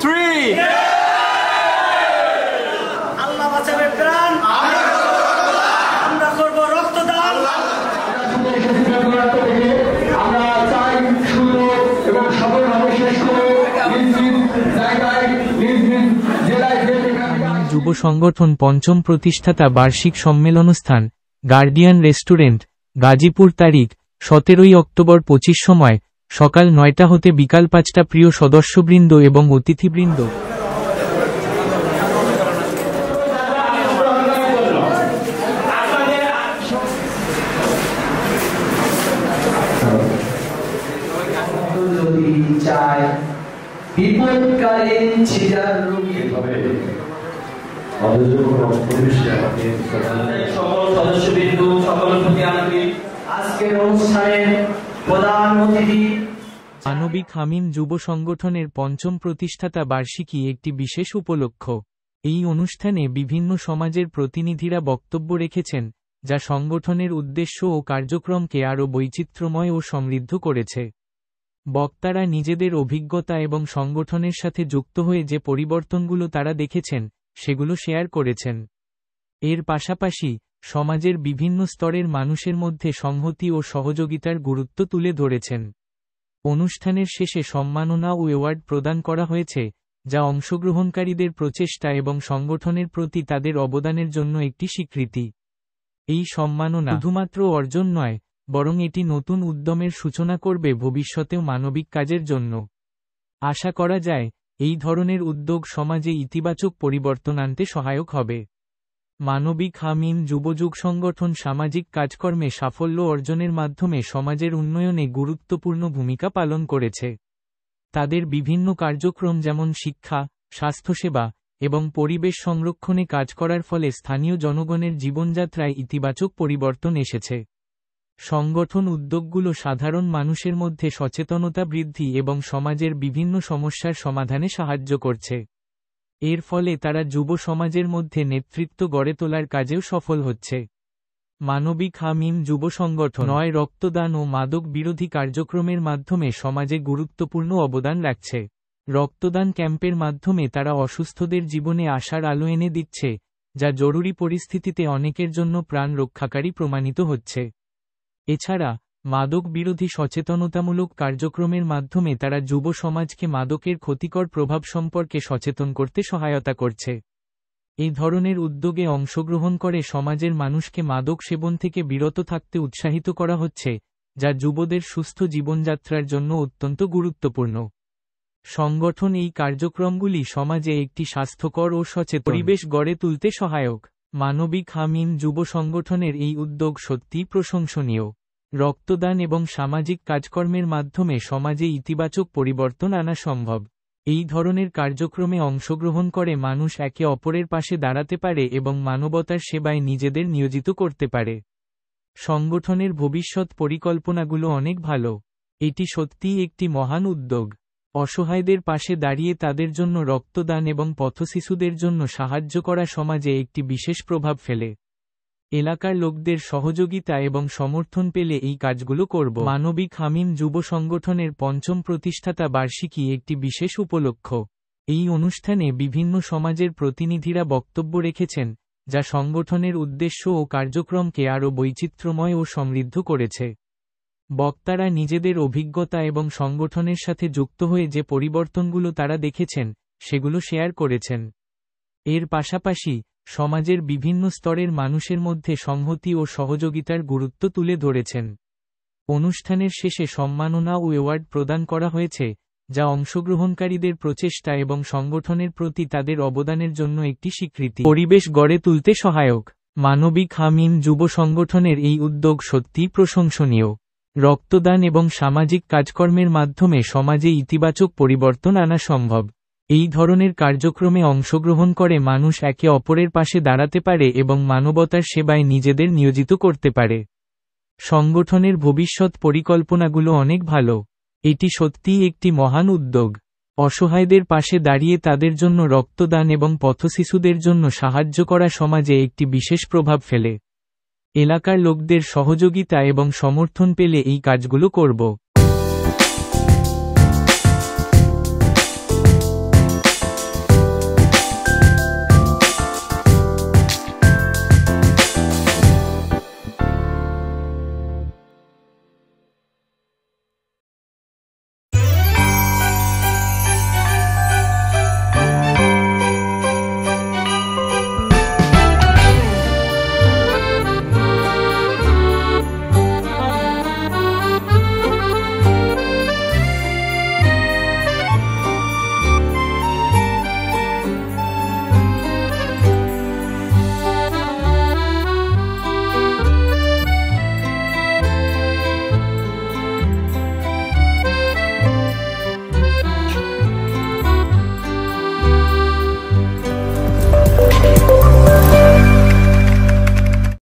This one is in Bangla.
3 আল্লাহ বাঁচাবে প্রাণ, আমরা করব রক্তদান। আমরা চাই সুন্দর এবং সফলভাবে শেষ করে নিজ নিজ জায়গায় নিজ নিজ জেলায় যুব সংগঠন পঞ্চম প্রতিষ্ঠাতা বার্ষিক সম্মেলনস্থান গার্ডিয়ান রেস্টুরেন্ট, গাজীপুর। তারিখ 17 অক্টোবর 25 সময় সকাল 9টা হতে বিকাল 5টা। প্রিয় সদস্যবৃন্দ এবং অতিথিবৃন্দ, বিপদকালীন ছিদার রোগী হবে সকল সদস্যবৃন্দ সকলের প্রতি আন্তরিক আজকের অনুষ্ঠানের প্রধান অতিথি মানবিক হামিম যুব সংগঠনের পঞ্চম প্রতিষ্ঠাতা বার্ষিকী একটি বিশেষ উপলক্ষ। এই অনুষ্ঠানে বিভিন্ন সমাজের প্রতিনিধিরা বক্তব্য রেখেছেন, যা সংগঠনের উদ্দেশ্য ও কার্যক্রমকে আরও বৈচিত্র্যময় ও সমৃদ্ধ করেছে। বক্তারা নিজেদের অভিজ্ঞতা এবং সংগঠনের সাথে যুক্ত হয়ে যে পরিবর্তনগুলো তারা দেখেছেন, সেগুলো শেয়ার করেছেন। এর পাশাপাশি সমাজের বিভিন্ন স্তরের মানুষের মধ্যে সংহতি ও সহযোগিতার গুরুত্ব তুলে ধরেছেন। অনুষ্ঠানের শেষে সম্মাননা ও অ্যাওয়ার্ড প্রদান করা হয়েছে, যা অংশগ্রহণকারীদের প্রচেষ্টা এবং সংগঠনের প্রতি তাদের অবদানের জন্য একটি স্বীকৃতি। এই সম্মাননা শুধুমাত্র অর্জন নয়, বরং এটি নতুন উদ্যমের সূচনা করবে ভবিষ্যতেও মানবিক কাজের জন্য। আশা করা যায়, এই ধরনের উদ্যোগ সমাজে ইতিবাচক পরিবর্তন আনতে সহায়ক হবে। মানবিক হামিম যুবযুগ সংগঠন সামাজিক কাজকর্মে সাফল্য অর্জনের মাধ্যমে সমাজের উন্নয়নে গুরুত্বপূর্ণ ভূমিকা পালন করেছে। তাদের বিভিন্ন কার্যক্রম যেমন শিক্ষা, স্বাস্থ্যসেবা এবং পরিবেশ সংরক্ষণে কাজ করার ফলে স্থানীয় জনগণের জীবনযাত্রায় ইতিবাচক পরিবর্তন এসেছে। সংগঠন উদ্যোগগুলো সাধারণ মানুষের মধ্যে সচেতনতা বৃদ্ধি এবং সমাজের বিভিন্ন সমস্যার সমাধানে সাহায্য করছে। এর ফলে তারা যুব সমাজের মধ্যে নেতৃত্ব গড়ে তোলার কাজেও সফল হচ্ছে। মানবিক হামিম যুব সংগঠন রক্তদান ও মাদক বিরোধী কার্যক্রমের মাধ্যমে সমাজে গুরুত্বপূর্ণ অবদান রাখছে। রক্তদান ক্যাম্পের মাধ্যমে তারা অসুস্থদের জীবনে আশার আলো এনে দিচ্ছে, যা জরুরি পরিস্থিতিতে অনেকের জন্য প্রাণ রক্ষাকারী প্রমাণিত হচ্ছে। এছাড়া মাদক বিরোধী সচেতনতামূলক কার্যক্রমের মাধ্যমে তারা যুব সমাজকে মাদকের ক্ষতিকর প্রভাব সম্পর্কে সচেতন করতে সহায়তা করছে। এই ধরনের উদ্যোগে অংশগ্রহণ করে সমাজের মানুষকে মাদক সেবন থেকে বিরত থাকতে উৎসাহিত করা হচ্ছে, যা যুবদের সুস্থ জীবনযাত্রার জন্য অত্যন্ত গুরুত্বপূর্ণ। সংগঠন এই কার্যক্রমগুলি সমাজে একটি স্বাস্থ্যকর ও সচেতন পরিবেশ গড়ে তুলতে সহায়ক। মানবিক হামিম যুব সংগঠনের এই উদ্যোগ সত্যিই প্রশংসনীয়। রক্তদান এবং সামাজিক কাজকর্মের মাধ্যমে সমাজে ইতিবাচক পরিবর্তন আনা সম্ভব। এই ধরনের কার্যক্রমে অংশগ্রহণ করে মানুষ একে অপরের পাশে দাঁড়াতে পারে এবং মানবতার সেবায় নিজেদের নিয়োজিত করতে পারে। সংগঠনের ভবিষ্যৎ পরিকল্পনাগুলো অনেক ভালো। এটি সত্যিই একটি মহান উদ্যোগ। অসহায়দের পাশে দাঁড়িয়ে তাদের জন্য রক্তদান এবং পথশিশুদের জন্য সাহায্য করা সমাজে একটি বিশেষ প্রভাব ফেলে। এলাকার লোকদের সহযোগিতা এবং সমর্থন পেলে এই কাজগুলো করব। মানবিক হামিম যুব সংগঠনের পঞ্চম প্রতিষ্ঠাতা বার্ষিকী একটি বিশেষ উপলক্ষ। এই অনুষ্ঠানে বিভিন্ন সমাজের প্রতিনিধিরা বক্তব্য রেখেছেন, যা সংগঠনের উদ্দেশ্য ও কার্যক্রমকে আরও বৈচিত্র্যময় ও সমৃদ্ধ করেছে। বক্তারা নিজেদের অভিজ্ঞতা এবং সংগঠনের সাথে যুক্ত হয়ে যে পরিবর্তনগুলো তারা দেখেছেন, সেগুলো শেয়ার করেছেন। এর পাশাপাশি সমাজের বিভিন্ন স্তরের মানুষের মধ্যে সংহতি ও সহযোগিতার গুরুত্ব তুলে ধরেছেন। অনুষ্ঠানের শেষে সম্মাননা ও অ্যাওয়ার্ড প্রদান করা হয়েছে, যা অংশগ্রহণকারীদের প্রচেষ্টা এবং সংগঠনের প্রতি তাদের অবদানের জন্য একটি স্বীকৃতি। পরিবেশ গড়ে তুলতে সহায়ক। মানবিক হামিম যুব সংগঠনের এই উদ্যোগ সত্যিই প্রশংসনীয়। রক্তদান এবং সামাজিক কাজকর্মের মাধ্যমে সমাজে ইতিবাচক পরিবর্তন আনা সম্ভব। এই ধরনের কার্যক্রমে অংশগ্রহণ করে মানুষ একে অপরের পাশে দাঁড়াতে পারে এবং মানবতার সেবায় নিজেদের নিয়োজিত করতে পারে। সংগঠনের ভবিষ্যৎ পরিকল্পনাগুলো অনেক ভালো। এটি সত্যিই একটি মহান উদ্যোগ। অসহায়দের পাশে দাঁড়িয়ে তাদের জন্য রক্তদান এবং পথশিশুদের জন্য সাহায্য করা সমাজে একটি বিশেষ প্রভাব ফেলে। এলাকার লোকদের সহযোগিতা এবং সমর্থন পেলে এই কাজগুলো করব।